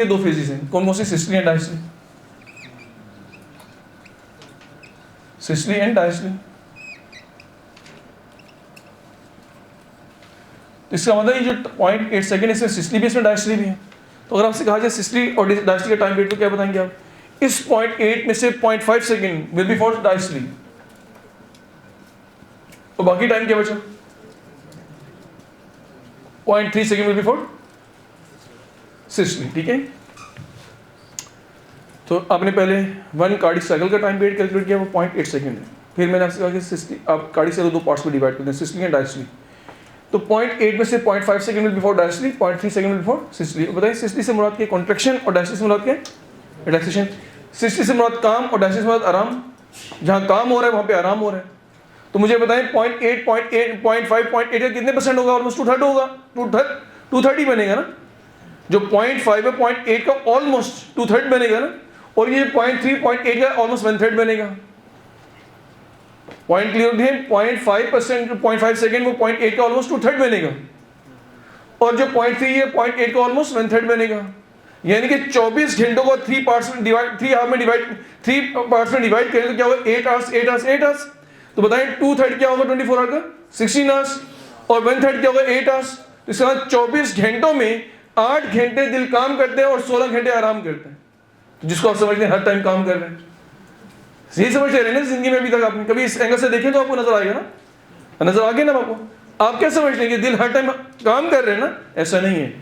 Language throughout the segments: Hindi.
ये दो फेजेस हैं, कौन कौन से? Systole and diastole. Systole and diastole. इसका मतलब ये जो 0.8 सेकेंड इसमें सिस्टली भी इसमें डायस्टली भी है। तो अगर आपसे कहा जाए सिस्टली और डायस्टली का टाइम पीरियड तो क्या बताएंगे आप? इस 0.8 में से 0.5 second will be for diastole, तो बाकी टाइम क्या बचा? 0.3 second will be for systole. ठीक है, तो आपने पहले 1 कार्डिक साइकिल का टाइम पीरियड कैलकुलेट किया, वो 0.8 सेकेंड है। फिर मैंने आपसे कहा कि सिस्टली, आप कार्डिक साइकिल दो पार्ट्स में डिवाइड करते हैं, सिस्टली एंड डायस्टली। तो 0.8 में से 0.5 second will before diastole, 0.3 second will before systole. बताइए सिस्टली से मुराद क्या? कॉन्ट्रैक्शन, और डायस्टली से मुराद क्या? रिलैक्सेशन। सिस्टली से मुराद काम और डायस्टली से मुराद आराम। जहाँ काम हो रहा है वहाँ पे आराम हो रहा है। तो मुझे बताएं 0.8, 0.5, 0.8 का कितने परसेंट होगा? ऑलमोस्ट 2/3 होगा, 2/3 ही बनेगा ना। जो 0.5 है 0.8 का ऑलमोस्ट 2/3 बनेगा ना, और ये 0.3, 0.8 का ऑलमोस्ट 1/3 बनेगा। पॉइंट क्लियर है? 0.5%, 0.5 सेकेंड वो 0.8 का ऑलमोस्ट 2/3 बनेगा, और जो 0.3 है 0.8 का ऑलमोस्ट 1/3 बनेगा। यानी कि 24 घंटों को 3 पार्ट्स में डिवाइड, 3 हाफ में डिवाइड, 3 पार्ट्स में डिवाइड करें तो क्या होगा? 8 आवर्स, 8 आवर्स, 8 आवर्स। तो बताएं 2/3 क्या होगा 24 आवर का? 16 आवर्स, और 1/3 क्या होगा? 8 आवर्स। तो इसके बाद 24 घंटों में 8 घंटे दिल काम करते हैं और 16 घंटे आराम करते हैं, जिसको आप समझते हैं हर टाइम काम कर रहे हैं। यही समझ रहे हैं ना जिंदगी में? अभी तक आपने कभी इस एंगल से देखें तो आपको नजर आएगा ना, नजर आ गया ना आपको? आप क्या समझ लेंगे दिल हर टाइम काम कर रहे हैं ना? ऐसा नहीं है।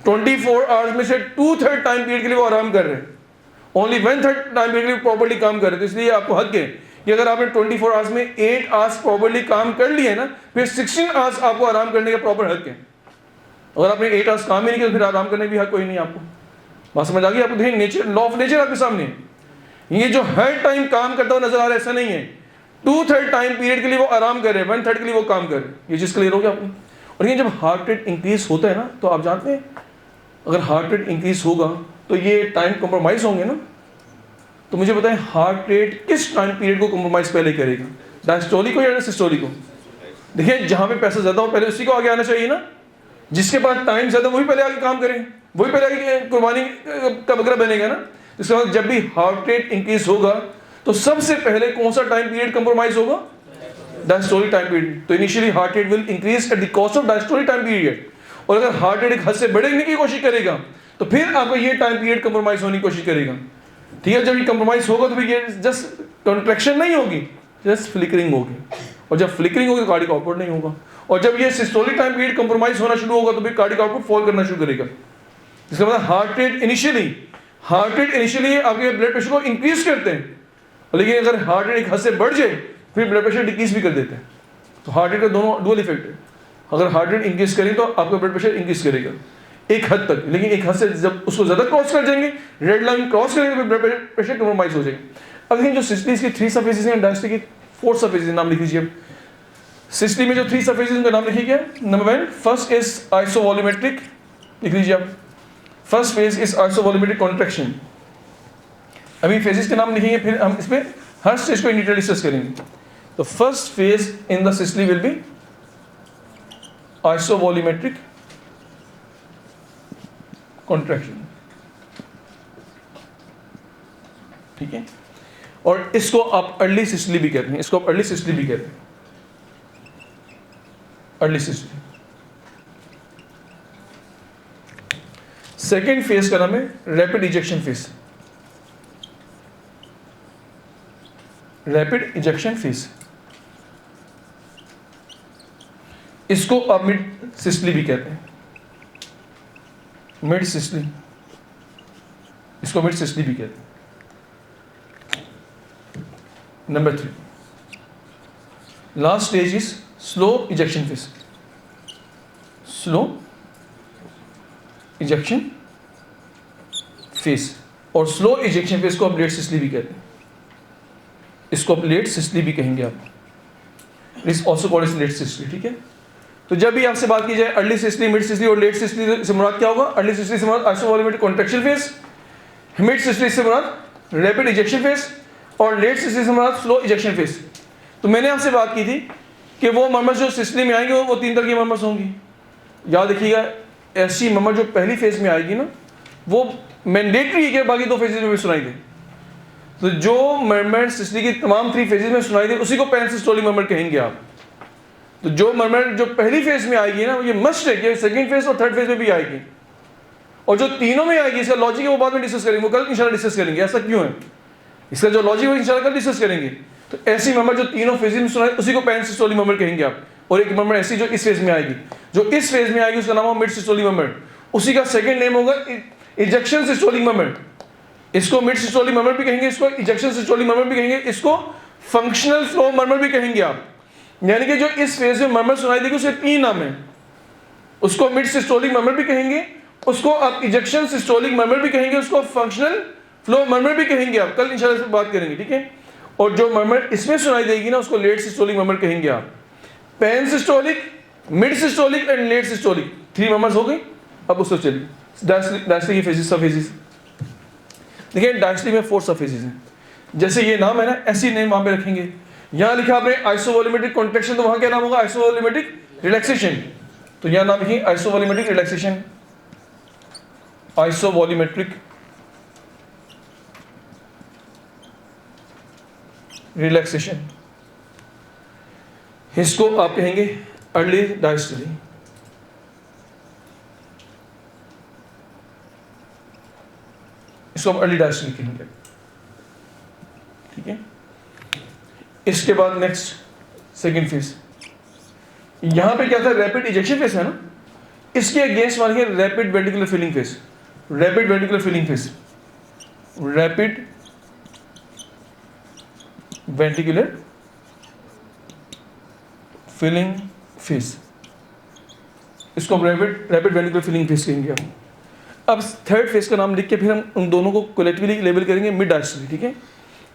24 आवर्स में से 2/3 टाइम पीरियड के लिए वो आराम कर रहे हैं, ओनली 1/3 टाइम पीरियड के लिए प्रॉपर्ली काम कर रहे हैं। तो इसलिए आपको हक है कि अगर आपने 24 आवर्स में 8 आवर्स प्रॉपर्ली काम कर लिए ना, फिर 16 आवर्स आपको आराम करने का प्रॉपर हक है। अगर आपने 8 आवर्स काम ही नहीं किया फिर आराम करने भी हक कोई नहीं आपको। बात समझ आ गई आपको? देखिए नेचर, लॉ ऑफ नेचर आपके सामने है। ये जो हर टाइम काम करता हुआ नजर आ रहा है ऐसा नहीं है। 2/3 टाइम पीरियड के लिए वो आराम कर रहे हैं, 1/3 के लिए वो काम कर रहे हैं। ये चीज क्लियर हो गया आपको? और ये जब हार्ट रेट इंक्रीज होता है ना, तो आप जानते हैं अगर हार्ट रेट इंक्रीज होगा तो ये टाइम कॉम्प्रोमाइज होंगे ना। तो मुझे बताएं हार्ट रेट किस टाइम पीरियड को कॉम्प्रोमाइज पहले करेगा? डायस्टोलिक को या सिस्टोलिक को? देखिए जहां पे पैसा ज्यादा हो पहले उसी को आगे आना चाहिए ना। जिसके पास टाइम ज्यादा वही पहले आगे काम करें, वही पहले आगे कुर्बानी का बकरा बनेगा ना। इसके बाद जब भी हार्ट रेट इंक्रीज होगा तो सबसे पहले कौन सा टाइम पीरियड कंप्रोमाइज होगा? Diastolic time period. तो initially heart rate will increase at the cost of diastolic time period, और अगर हार्ट रेट एक हद से बढ़ने की कोशिश करेगा तो फिर आपको ये टाइम पीरियड कंप्रोमाइज होने की कोशिश करेगा। ठीक है, जब ये कंप्रोमाइज होगा तो फिर ये जस्ट कॉन्ट्रैक्शन नहीं होगी, जस्ट फ्लिकरिंग होगी, और जब फ्लिकरिंग होगी तो कार्डिक आउटपुट नहीं होगा। और जब ये सिस्टोलिक टाइम पीरियड कंप्रोमाइज होना शुरू होगा तो फिर कार्डिक आउटपुट फॉल करना शुरू करेगा। इसका मतलब हार्ट रेट इनिशियली आपके ब्लड प्रेशर को इंक्रीज करते हैं, लेकिन अगर हार्ट रेट एक हद से बढ़ जाए फिर ब्लड प्रेशर डिक्रीज भी कर देते हैं। तो हार्ट रेट का दोनों डुअल इफेक्ट है। अगर हार्ट रेट इंक्रीज करें तो आपका ब्लड प्रेशर इंक्रीज करेगा एक हद तक, लेकिन एक हद से जब उसको ज्यादा क्रॉस कर जाएंगे, रेड लाइन क्रॉस करेंगे, तो ब्लड प्रेशर कंप्रोमाइज हो जाएगा। अब देखिए जो सिस्टली की 3 सरफेसेस हैं, डायस्टली की 4 सरफेसेस, नाम लिख लीजिए। सिस्टली में जो 3 सरफेसेस उनका नाम लिखिए क्या? नंबर 1 फर्स्ट इज आइसोवॉल्यूमेट्रिक, लिख लीजिए आप। First phase is isovolumetric contraction. अभी फेजेस के नाम लिखेंगे, फिर हम इस पे हर स्टेज को इन डिटेल डिस्कस करेंगे। तो first phase in the systole will be isovolumetric contraction. ठीक है, और इसको आप अर्ली सिस्टली भी कहते हैं, इसको आप अर्ली सिस्टली भी कहते हैं, अर्ली सिस्टली। सेकेंड फेज का नाम है rapid ejection phase, rapid ejection phase. इसको आप मिड सिस्टली भी कहते हैं, मिड सिस्टली, इसको मिड सिस्टली भी कहते हैं। Number 3 last stage is slow ejection phase, slow ejection phase. और स्लो इजेक्शन फेज को आप लेट सिस्टली भी कहते हैं, इसको आप लेट सिस्टली भी कहेंगे आप, इस also called as late systole. ठीक है, तो जब भी आपसे बात की जाए अर्ली सिस्टली, मिड सिस्टली और लेट सिस्टली से मुराद क्या होगा? अर्ली सिस्टली से मुराद isovolumetric contraction phase, mid systole से मुराद रैपिड इजेक्शन फेज, और लेट सिस्टली से मुराद स्लो इजेक्शन फेज। तो मैंने आपसे बात की थी कि वो मर्मर्स जो सिस्टली में आएंगे वो 3 तरह की मर्मर्स होंगी। याद रखिएगा, ऐसी मर्मर जो पहली फेज में आएगी ना वो मैंडेटरी है कि बाकी 2 फेजेस में भी सुनाई दे। तो जो मर्मर सिस्टोली की तमाम 3 फेजेस में सुनाई दे उसी को पैन सिस्टोलिक मर्मर कहेंगे आप। तो जो मर्मर जो पहली फेज में आएगी ना, ये मस्ट है कि सेकंड फेज और थर्ड फेज में भी आएगी, और जो तीनों में आएगी इसका लॉजिक है वो बाद में डिस्कस करेंगे, वो कल इंशाल्लाह डिस्कस करेंगे ऐसा क्यों है, इसका जो लॉजिक है इंशाल्लाह कल डिस्कस करेंगे। तो ऐसी मर्मर जो तीनों फेज में सुनाई उसी को पैन सिस्टोलिक मर्मर कहेंगे आप। और एक मर्मर ऐसी जो इस फेज में आएगी, जो इस फेज में आएगी उसका नाम होगा मिड सिस्टोलिक मर्मर, उसी का सेकंड नेम होगा इजेक्शन सिस्टोलिक मर्मर। इसको मिड सिस्टोलिक मर्मर भी कहेंगे, इसको इजेक्शन सिस्टोलिक मर्मर भी कहेंगे, इसको फंक्शनल फ्लो मर्मर भी कहेंगे आप। यानी कि जो इस फेज में मर्मर सुनाई देगी उसे 3 नाम है, उसको मिड सिस्टोलिक मर्मर भी कहेंगे, उसको आप इजेक्शन सिस्टोलिक मर्मर भी कहेंगे, उसको फंक्शनल फ्लो मर्मर भी कहेंगे आप। कल इंशाल्लाह इस पर बात करेंगे, ठीक है। और जो मर्मर इसमें सुनाई देगी ना उसको लेट सिस्टोलिक मर्मर कहेंगे आप। Pan systolic, mid systolic and let systolic 3 murmurs हो गई। अब उसको चलिए डायस्टोलिक की फेजेस, सब फेजेस देखिए। डायस्टोलिक में 4 सब फेजेस हैं, जैसे ये नाम है ना ऐसी नेम वहां पे रखेंगे। यहाँ लिखा आपने आइसोवॉल्यूमेट्रिक कॉन्ट्रैक्शन, तो वहां क्या नाम होगा आइसोवॉल्यूमेट्रिक रिलैक्सेशन। तो यहाँ नाम लिखिए आइसोवॉल्यूमेट्रिक रिलैक्सेशन, आइसोवॉल्यूमेट्रिक रिलैक्सेशन। इसको आप कहेंगे अर्ली डायस्टोली। इसको हम अर्ली डायस्टोली कहेंगे, ठीक है। इसके बाद नेक्स्ट सेकेंड फेज, यहां पे क्या था रैपिड इजेक्शन फेज है ना, इसके अगेंस्ट मानिए rapid ventricular filling phase, rapid ventricular filling phase, rapid ventricular filling phase, इसको हम रैपिड वेंट्रिकुलर फिलिंग फेज कहेंगे हम। अब थर्ड फेज का नाम लिख के फिर हम उन दोनों को कलेक्टिवली लेबल करेंगे मिड डायस्टोली, ठीक है।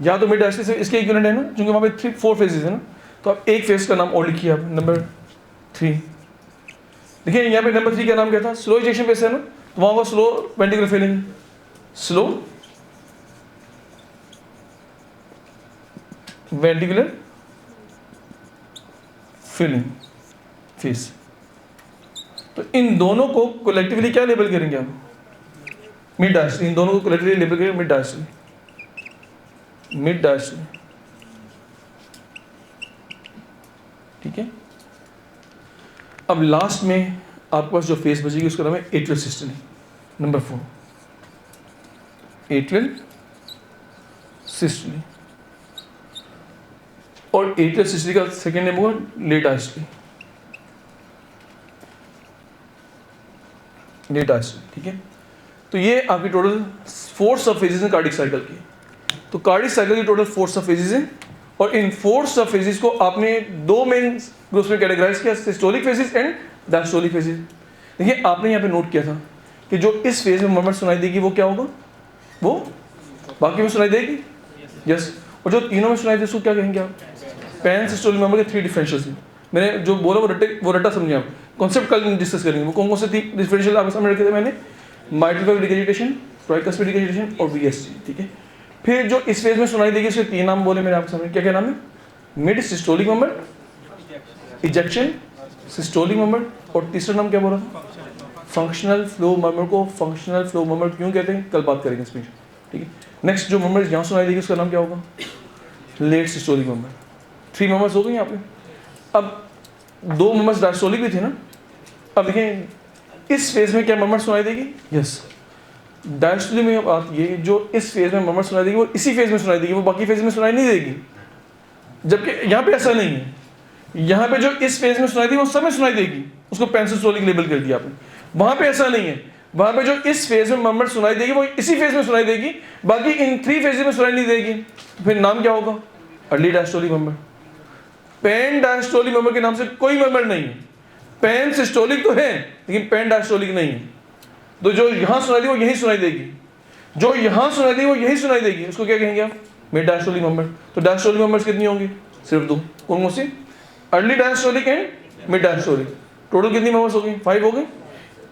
यहाँ तो मिड डायस्टोली से इसके इक्विवेलेंट है ना, क्योंकि वहाँ पे 4 फेजेस है ना। तो आप एक फेज का नाम और लिखिए आप, नंबर 3। देखिए यहाँ पे नंबर 3 का नाम क्या था, स्लो इजेक्शन फेज है ना, तो वहाँ पर slow ventricular filling, slow ventricular filling phase. तो इन दोनों को कलेक्टिवली क्या लेबल करेंगे हम, मिड डायस्टोली। इन दोनों को कलेक्टिवली लेबल करेंगे मिड डायस्टोली, मिड डायस्टोली, ठीक है। अब लास्ट में आपके पास जो फेज बचेगी उसका नाम है एट्रियल सिस्टोली, नंबर 4, एट्रियल सिस्टोली। और एट्रियल सिस्टोली का सेकेंड नेम होगा लेट डायस्टोली, लेट डायस्टोली, ठीक है। तो ये आपकी टोटल 4 सब फेजेस हैं कार्डिक साइकिल की। तो कार्डिक साइकिल की टोटल 4 सब फेजेस हैं, और इन 4 सब फेजेस को आपने 2 मेन ग्रुप्स में कैटेगराइज किया, systolic phases and diastolic phases. देखिए आपने यहाँ पे नोट किया था कि जो इस फेज में मर्मर सुनाई देगी वो क्या होगा, वो बाकी में सुनाई देगी, यस। और जो तीनों में सुनाई देगी उसको क्या कहेंगे आप, पैन सिस्टोलिक मर्मर के 3 डिफरेंशियल्स हैं। मैंने जो बोला वो रट्टा समझे आप, कॉन्सेप्ट कल डिस्कस करेंगे। वो कौन से 3 डिफरेंशियल आपके सामने रखे थे मैंने, माइट्रिकल रिगर्जिटेशन, ट्राइकस्पिड रिगर्जिटेशन और वीएसटी, ठीक है। फिर जो इस फेज में सुनाई देगी उसके 3 नाम बोले मैंने आपके सामने, क्या क्या नाम है, mid systolic murmur, ejection systolic murmur, और तीसरा नाम क्या बोला था, फंक्शनल फ्लो मर्मर। को फंक्शनल फ्लो मर्मर क्यों कहते हैं कल बात करेंगे इसमें, ठीक है। नेक्स्ट जो मर्मर यहाँ सुनाई देगी उसका नाम क्या होगा, लेट सिस्टोलिक मर्मर। 3 मर्मर्स हो गए यहाँ पे। अब 2 मर्मर्स डायस्टोलिक भी थे ना। अब देखें इस फेज में क्या मर्मर सुनाई देगी, यस डायस्टोलिक में बात ये जो इस फेज में मर्मर सुनाई देगी वो इसी फेज में सुनाई देगी, वो बाकी फेज में सुनाई नहीं देगी। जबकि यहाँ पे ऐसा नहीं है, यहाँ पे जो इस फेज में सुनाई देगी वो सब में सुनाई देगी, उसको पैन सिस्टोलिक लेबल कर दिया आपने। वहाँ पे ऐसा नहीं है, वहाँ पे जो इस फेज में मर्मर सुनाई देगी वो इसी फेज में सुनाई देगी, बाकी इन 3 फेजेस में सुनाई नहीं देगी। तो फिर नाम क्या होगा, early diastolic murmur. Pan diastolic murmur के नाम से कोई मर्मर नहीं है, पैन सिस्टोलिक तो है लेकिन पैन डायस्टोलिक नहीं है। तो जो यहाँ सुनाई देगी वो यही सुनाई देगी, जो यहाँ सुनाई देगी वो यही सुनाई देगी, उसको क्या कहेंगे आप, मिड डायस्टोलिक मर्मर। तो डायस्टोलिक मर्मर्स कितनी होंगी, सिर्फ 2, कौन कौन सी, early diastolic and mid diastolic. Total कितनी मर्मर्स हो गई, 5 हो गए।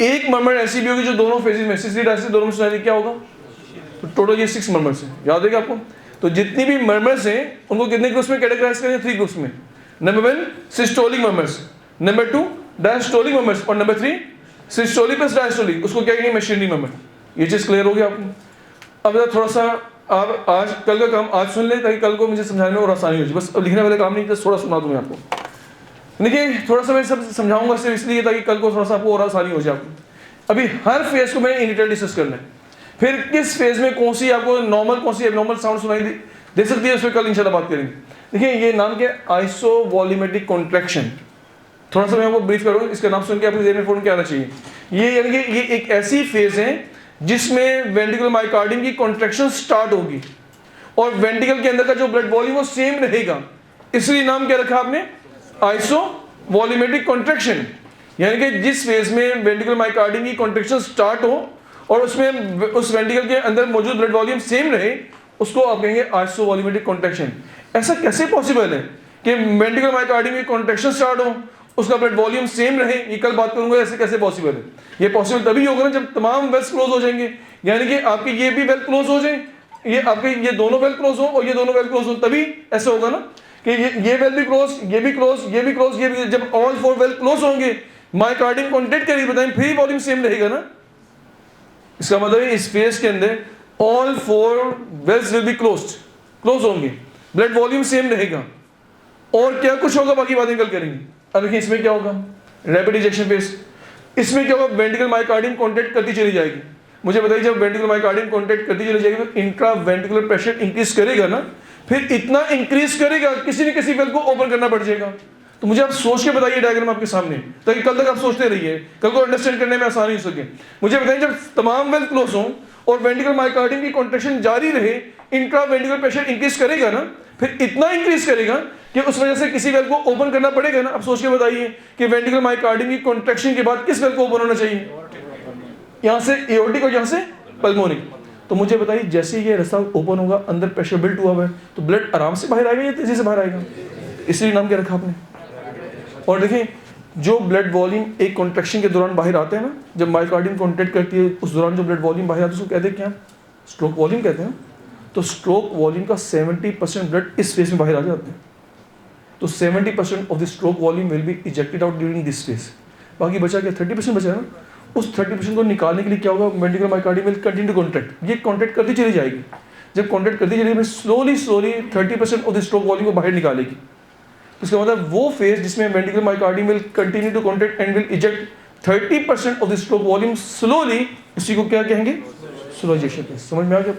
एक मर्मर ऐसी भी होगी जो दोनों फेजेस में सिस्टोलिक डायस्टोलिक दोनों में सुनाई देगी, क्या होगा, तो टोटल ये 6 मर्मर्स हैं, याद है आपको। तो जितनी भी मर्मर्स हैं उनको कितने ग्रुप्स में कैटेगराइज करेंगे, 3 ग्रुप्स में। Number 1 systolic murmurs, number 2 diastolic murmurs, और नंबर 3 सिस्टोलिक प्लस डायस्टोलिक, उसको क्या कहेंगे, मशीनरी मर्मर। ये चीज़ क्लियर हो गया आपको। अब थोड़ा सा आप आज कल का काम आज सुन लें ताकि कल को मुझे समझाने में और आसानी हो जाए। बस अब लिखने वाले काम नहीं, बस थोड़ा सुना दूँ मैं आपको। देखिए थोड़ा सा मैं सब समझाऊंगा सिर्फ इसलिए ताकि कल को थोड़ा सा आपको और आसानी हो जाए आपको। अभी हर फेज को मैंने इन डिटेल डिस्कस करना है, फिर किस फेज में कौन सी आपको नॉर्मल कौन सी एबनॉर्मल साउंड सुनाई दे सकती है उस पर कल इंशाल्लाह बात करेंगे। देखिए ये नाम क्या है, आइसोवॉल्यूमेट्रिक कॉन्ट्रैक्शन। थोड़ा सा मैं आपको ब्रीफ करूँगा, इसका नाम सुन के आपके ज़हन में फ़ौरन क्या आना चाहिए। ये यानी कि ये एक ऐसी फेज है जिसमें वेंट्रिकुलर मायोकार्डियम की कॉन्ट्रैक्शन स्टार्ट होगी और वेंट्रिकल के अंदर का जो ब्लड वॉल्यूम वो सेम रहेगा, इसलिए नाम क्या रखा आपने, आइसोवॉल्यूमेट्रिक कॉन्ट्रैक्शन। यानी कि जिस फेज में वेंट्रिकुलर मायोकार्डियम की कॉन्ट्रैक्शन स्टार्ट हो और उसमें उस वेंट्रिकल के अंदर मौजूद ब्लड वॉल्यूम सेम रहे, उसको आप कहेंगे आइसोवॉल्यूमेट्रिक कॉन्ट्रैक्शन। ऐसा कैसे पॉसिबल है कि वेंट्रिकुलर मायोकार्डियम की कॉन्ट्रैक्शन स्टार्ट हो, उसका ब्लड वॉल्यूम सेम रहे, ये कल बात करूंगा ऐसे कैसे पॉसिबल है। ये पॉसिबल तभी होगा ना जब तमाम वेल्स क्लोज हो जाएंगे, यानी कि आपके ये भी वेल क्लोज हो जाए, ये आपके ये दोनों वेल क्लोज हो और ये दोनों वेल क्लोज हो, तभी ऐसा होगा ना कि ये वेल भी क्लोज, ये भी क्लोज, ये भी क्लोज, ये भी। जब ऑल फोर वेल क्लोज होंगे, मायोकार्डियम कॉन्टैक्ट करेगी, बताएं फिर वॉल्यूम सेम रहेगा ना। इसका मतलब है इस फेज के अंदर all four valves will be close होंगे, ब्लड वॉल्यूम सेम रहेगा और क्या कुछ होगा बाकी बातें कल करेंगे। अब देखिए इसमें क्या होगा, रैपिड इजेक्शन फेज। इसमें क्या होगा, वेंट्रिकुलर मायोकार्डियम कॉन्टैक्ट करती चली जाएगी। मुझे बताइए जब वेंट्रिकुलर मायोकार्डियम कॉन्टैक्ट करती चली जाएगी तो इंट्रा वेंट्रिकुलर प्रेशर इंक्रीज करेगा ना, फिर इतना इंक्रीज करेगा किसी न किसी वेल को ओपन करना पड़ जाएगा। तो मुझे आप सोच के बताइए डायग्राम आपके सामने, ताकि कल तक आप सोचते रहिए, कल को अंडरस्टैंड करने में आसानी हो सके। मुझे बताइए जब तमाम वेल क्लोज हो और वेंट्रिकुलर मायोकार्डियम की कॉन्ट्रैक्शन जारी रहे, इंट्रा वेंट्रिकुलर प्रेशर इंक्रीज करेगा ना, फिर इतना इंक्रीज करेगा कि उस वजह से किसी वेल को ओपन करना पड़ेगा ना। अब सोच के बताइए कि वेंट्रिकुलर मायोकार्डियम की कॉन्ट्रैक्शन के बाद किस वेल को ओपन होना चाहिए, यहाँ से एओर्टिक और यहाँ से पल्मोनिक। तो मुझे बताइए जैसे ये रास्ता ओपन होगा, अंदर प्रेशर बिल्ट हुआ है, तो ब्लड आराम से बाहर आएगा या तेजी से बाहर आएगा, इसलिए नाम क्या रखा आपने। और देखें जो ब्लड वॉल्यूम एक कॉन्ट्रैक्शन के दौरान बाहर आते हैं ना, जब मायोकार्डियम कॉन्ट्रैक्ट करती है उस दौरान जो ब्लड वॉल्यूम बाहर आता है उसको कहते हैं क्या, स्ट्रोक वॉल्यूम कहते हैं। तो स्ट्रोक वॉल्यूम का 70% ब्लड इस फेज में बाहर आ जाते हैं। तो 70% of the stroke volume will be ejected out during this phase. बाकी बचा क्या, 30% बचा है ना। उस 30% को निकालने के लिए क्या होगा, ventricular myocardium will continue to contract, ये कॉन्ट्रैक्ट करती चली जाएगी। जब कॉन्ट्रैक्ट करती चलेगी slowly 30% of the stroke volume को बाहर निकालेगी। इसका मतलब वो फेज जिसमें ventricular myocardium will continue to contract and will eject 30% of the stroke volume slowly, इसी को क्या कहेंगे, स्लो इजेक्शन फेज। समझ में आ गया।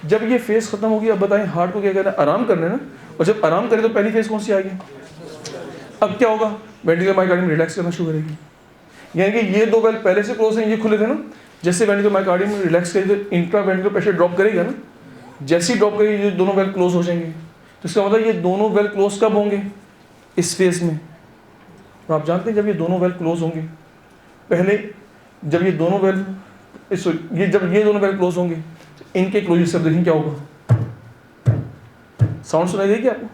जब ये फेज खत्म होगी, अब बताएं हार्ट को क्या करना है, आराम करना है ना। और जब आराम करे तो पहली फेज कौन सी आएगी, अब क्या होगा, वेंट्रिकुलर मायोकार्डियम रिलैक्स करना शुरू करेगी। यानी कि ये दो वेल पहले से क्लोज हैं, ये खुले थे ना, जैसे वेंट्रिकुलर मायोकार्डियम रिलैक्स करेगी तो इंट्रा वेंट्रिकुलर प्रेशर ड्रॉप करेगा ना, जैसे ही ड्रॉप करेगी ये दोनों वेल क्लोज हो जाएंगे। तो इसका मतलब ये दोनों वेल क्लोज कब होंगे, इस फेज में। और आप जानते हैं जब ये दोनों वेल क्लोज होंगे, पहले जब ये दोनों वेल जब ये दोनों वेल क्लोज होंगे तो इनके क्लोजर से देखें क्या होगा, साउंड सुनाई देगी आपको।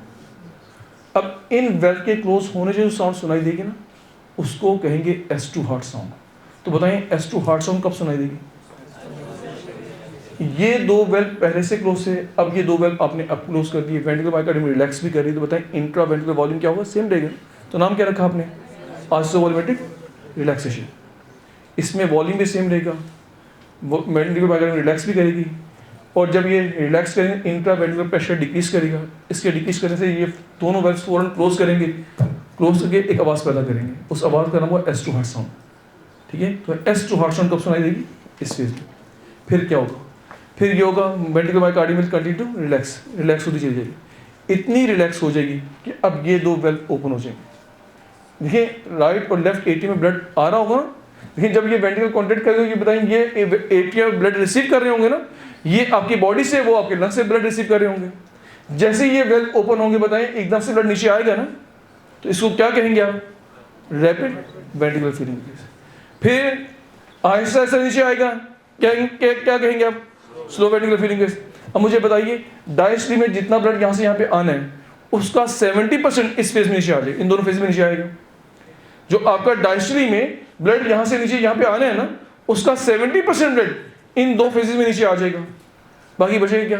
अब इन वेल के क्लोज होने से जो साउंड सुनाई देगी ना, उसको कहेंगे S2 हार्ट साउंड। तो बताएं S2 हार्ट साउंड कब सुनाई देगी, ये दो वेल पहले से क्लोज है, अब ये दो वेल आपने अब क्लोज कर दी, वेंट्रिकुलर मायोकार्डियम रिलैक्स भी कर रही है। तो बताएं इंट्रा वेंट्रिकुलर वॉल्यूम क्या होगा, सेम रहेगा। तो नाम क्या रखा आपने, आइसोवॉल्यूमेट्रिक रिलैक्सेशन। इसमें वॉल्यूम भी सेम रहेगा, वेंट्रिकुलर मायोकार्डियम रिलैक्स भी करेगी और जब ये रिलैक्स करेंगे इंट्रा वेंट्रिकुलर प्रेशर डिक्रीज करेगा। इसके डिक्रीज करने से ये दोनों वेल्स फौरन क्लोज करेंगे, क्लोज करके एक आवाज़ पैदा करेंगे, उस आवाज़ का नाम हुआ S2 हार्ट साउंड। ठीक है, तो S2 हार्ट साउंड कब सुनाई देगी, इस फेज में। फिर क्या होगा, फिर ये होगा ventricular myocardium will continue to relax होती चली जाएगी, इतनी रिलैक्स हो जाएगी कि अब ये दो वेल ओपन हो जाएंगे। देखिए राइट और लेफ्ट एट्रियम में ब्लड आ रहा होगा, लेकिन जब ये वेंट्रिकल कॉन्टैक्ट करेगा, ये बताएं ये एट्रियम में ब्लड रिसीव कर रहे होंगे ना, ये आपकी बॉडी से वो आपके लंग से ब्लड रिसीव कर रहे होंगे। जैसे ये वेल ओपन होंगे बताएं एकदम से ब्लड नीचे आएगा ना, तो इसको क्या कहेंगे आप, रैपिड वेंट्रिकुलर फीलिंग। फिर आहिस्ता आहिस्ता नीचे आएगा, क्या कहेंगे आप, स्लो वेंट्रिकुलर फीलिंग। अब मुझे बताइए डायस्ट्री में जितना ब्लड यहाँ से यहाँ पे आना है उसका 70% इस फेज में नीचे आ जाएगा, इन दोनों फेज में नीचे आएगा। जो आपका डायस्ट्री में ब्लड यहाँ से नीचे यहाँ पे आना है ना, उसका 70% ब्लड इन दो फेजेस में नीचे आ जाएगा। बाकी बचेगा क्या,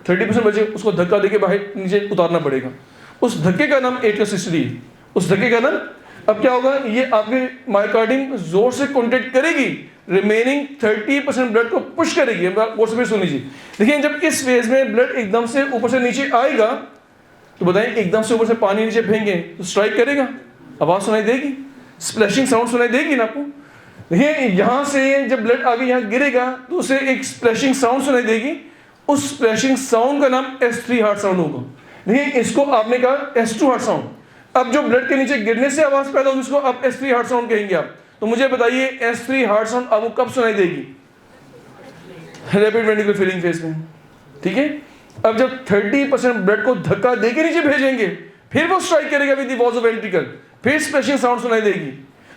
30% बचे, उसको धक्का देके बाहर नीचे उतारना पड़ेगा। उस धक्के का नाम एट्रियोसिस्टोली है। उस धक्के का नाम, अब क्या होगा, ये आपके मायोकार्डियम जोर से कॉन्ट्रैक्ट करेगी रिमेनिंग 30% ब्लड को पुश करेगी। और से फिर सुन लीजिए, देखिए जब इस फेज में ब्लड एकदम से ऊपर से नीचे आएगा तो बताएं एकदम से ऊपर से पानी नीचे फेंके तो स्ट्राइक करेगा, आवाज सुनाई देगी, स्प्लैशिंग साउंड सुनाई देगी ना आपको। देखिए यहाँ से जब ब्लड आगे यहाँ गिरेगा तो उसे एक स्प्लैशिंग साउंड सुनाई देगी, उस स्प्लैशिंग साउंड का नाम S3 हार्ट साउंड होगा। देखिए इसको आपने कहा S2 हार्ट साउंड। अब जो ब्लड के नीचे गिरने से आवाज पैदा होगी उसको आप S3 हार्ट साउंड कहेंगे आप। तो मुझे बताइए S3 हार्ट साउंड आपको कब सुनाई देगी? रैपिड वेंट्रिकुलर फिलिंग फेज में, ठीक है। अब जब 30% ब्लड को धक्का देके नीचे भेजेंगे फिर वो स्ट्राइक करेगा with the walls of ventricle, फिर स्प्लैशिंग साउंड सुनाई देगी।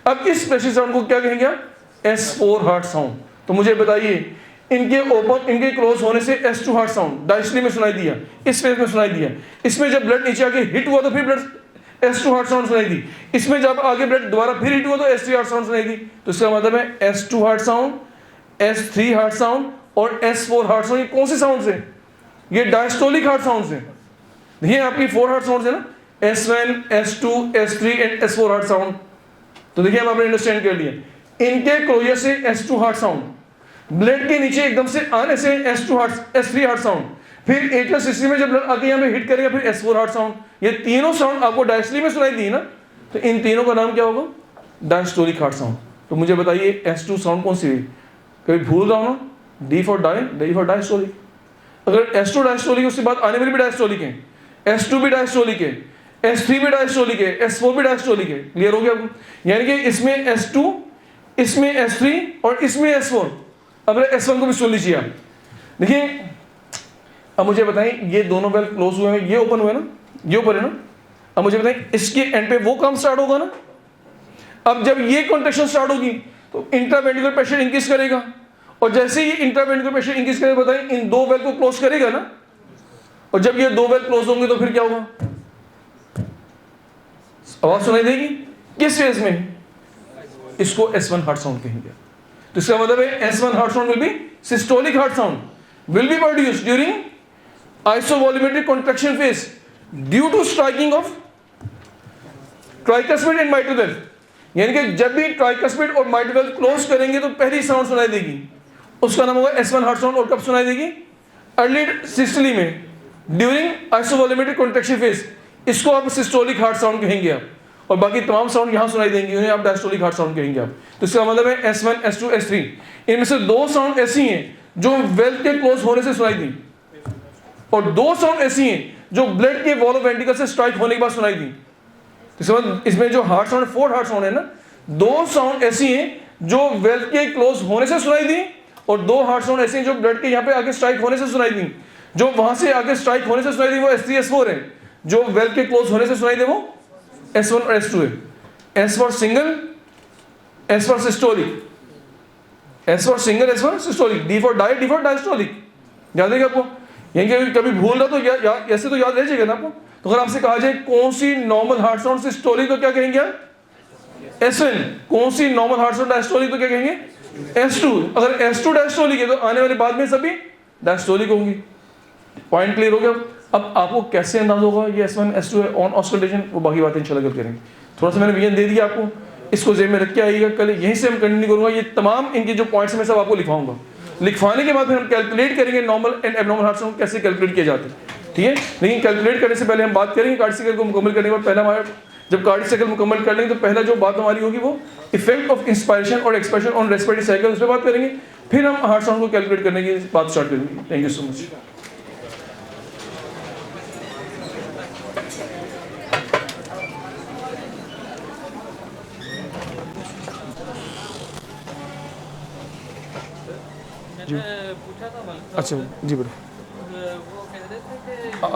अब इस स्प्लैशिंग साउंड को क्या कहेंगे आप? S4 heart sound. तो मुझे बताइए इनके ओपन इनके क्लोज होने से S2 हार्ट साउंड डायस्टली में सुनाई दिया, इस फेज में सुनाई दिया। इसमें जब ब्लड नीचे आके हिट हुआ तो फिर ब्लड S2 हार्ट साउंड सुनाई दी। इसमें जब आगे ब्लड दोबारा फिर हिट हुआ तो S3 हार्ट साउंड सुनाई दी। तो इसका मतलब है S2 heart sound, S3 heart sound और S4 हार्ट साउंड। ये कौन से साउंड से? ये डायस्टोलिक हार्ट साउंड से। देखिए आपकी 4 हार्ट साउंड है ना, S1, S2, S3 and S4 heart sound. तो देखिए हम आपने अंडरस्टैंड कर लिया। इनके क्लोजर से S2 हार्ट साउंड, ब्लड के नीचे एकदम से आने से S3 हार्ट साउंड, फिर एट्रियल सिस्टम में जब ब्लड आके यहाँ पे हिट करेगा फिर S4 हार्ट साउंड। ये तीनों साउंड आपको डायस्टोली में सुनाई दी ना, तो इन तीनों का नाम क्या होगा? Diastolic heart sound. तो मुझे बताइए S2 साउंड कौन सी हुई? कभी भूल रहा हूँ ना, D फॉर डायस्टोलिक। अगर S2 डायस्टोलिक है उसके बाद आने वाली भी डायस्टोलिक है, S2 भी डायस्टोलिक है, S3 भी डायस्टोलिक है, S4 भी डायस्टोलिक है। क्लियर हो गया आपको? यानी कि इसमें S2, इसमें S3 और इसमें S4। अब S1 को भी सुन लीजिए आप। देखिए अब मुझे बताएं ये दोनों वेल क्लोज हुए हैं, ये ओपन हुए ना, ये ओपन है ना। अब मुझे बताएं इसके एंड पे वो काम स्टार्ट होगा ना। अब जब ये कॉन्ट्रैक्शन स्टार्ट होगी तो इंट्रावेंट्रिकुलर प्रेशर इंक्रीज करेगा, और जैसे ही इंट्रावेंट्रिकुलर प्रेशर इंक्रीज करेगा बताएं इन दो वेल को क्लोज करेगा ना। और जब ये दो वेल क्लोज होंगे तो फिर क्या होगा? आवाज सुनाई देगी। किस फेज में? इसको S1 हार्ट साउंड कहेंगे। तो इसका मतलब है S1 heart sound will be systolic heart sound, will be produced during isovolumetric contraction phase due to striking of tricuspid and mitral valve. यानी कि जब भी ट्राइकस्पिड और माइट्रल वेल्व क्लोज करेंगे तो पहली साउंड सुनाई देगी, उसका नाम होगा S1 हार्ट साउंड। और कब सुनाई देगी? अर्ली सिस्टोली में ड्यूरिंग आइसोवॉल्यूमेट्रिक कॉन्ट्रैक्शन फेज। इसको आप सिस्टोलिक हार्ट साउंड कहेंगे आप, और बाकी तमाम साउंड यहां सुनाई देंगे उन्हें आप डायस्टोलिक हार्ट साउंड कहेंगे आप। तो इसका मतलब है S1, S2, S3 इनमें से दो साउंड ऐसी हैं जो वेल्व के क्लोज होने से सुनाई दी, और दो साउंड ऐसी हैं जो ब्लड के वॉल ऑफ वेंट्रिकल से स्ट्राइक होने के बाद सुनाई दी। तो इसमें जो हार्ट साउंड 4 हार्ट साउंड है ना, दो साउंड ऐसी हैं जो वेल्व के क्लोज होने से सुनाई दी, और दो हार्ट साउंड ऐसी हैं जो ब्लड के यहाँ पे आगे स्ट्राइक होने से सुनाई दी। जो वहां से आगे स्ट्राइक होने से सुनाई दी वो S3, S4 है, जो वेल्व के क्लोज होने से सुनाई दे वो S1 और S2 है। S for single, S for systolic, S for single, S for systolic, D for diastolic. याद है क्या आपको? यानी कि कभी भूल रहा तो ऐसे तो याद रह जाएगा ना आपको। तो अगर आपसे कहा जाए कौन सी नॉर्मल हार्ट साउंड सिस्टोलिक तो क्या कहेंगे आप? S1। कौन सी नॉर्मल हार्ट साउंड डायस्टोलिक तो क्या कहेंगे? S2। अगर S2 डायस्टोलिक है तो आने वाले बाद में सभी डायस्टोलिक होंगी। पॉइंट क्लियर हो गया? अब आपको कैसे अंदाज होगा ये S1, S2 है ऑन ऑस्कुलेशन, वो बाकी बातें इंशाल्लाह कल करेंगे। थोड़ा सा मैंने विजन दे दिया आपको, इसको जेब में रख के आइएगा। कल यहीं से हम कंटिन्यू करूंगा, ये तमाम इनके जो पॉइंट्स मैं सब आपको लिखवाऊंगा। लिखवाने के बाद फिर हम कैलकुलेट करेंगे normal and abnormal heart sound कैसे कैलकुलेट किए जाते हैं, ठीक है। लेकिन कैलकुलेट करने से पहले हम बात करेंगे कार्डियक साइकिल को मुकम्मल करने के बाद। पहला हमारा जब कार्डियक साइकिल मुकम्मल कर लेंगे तो पहला जो बात हमारी होगी वो इफेक्ट ऑफ इंस्पायरेशन और एक्सप्रेशन ऑन रेस्पिरेटरी साइकिल, उस पर बात करेंगे। फिर हम हार्ट साउंड को कैलकुलेट करने की बात स्टार्ट करेंगे। Thank you so much. मैंने पूछा था अच्छा जी, बोलो। वो कह रहे थे कि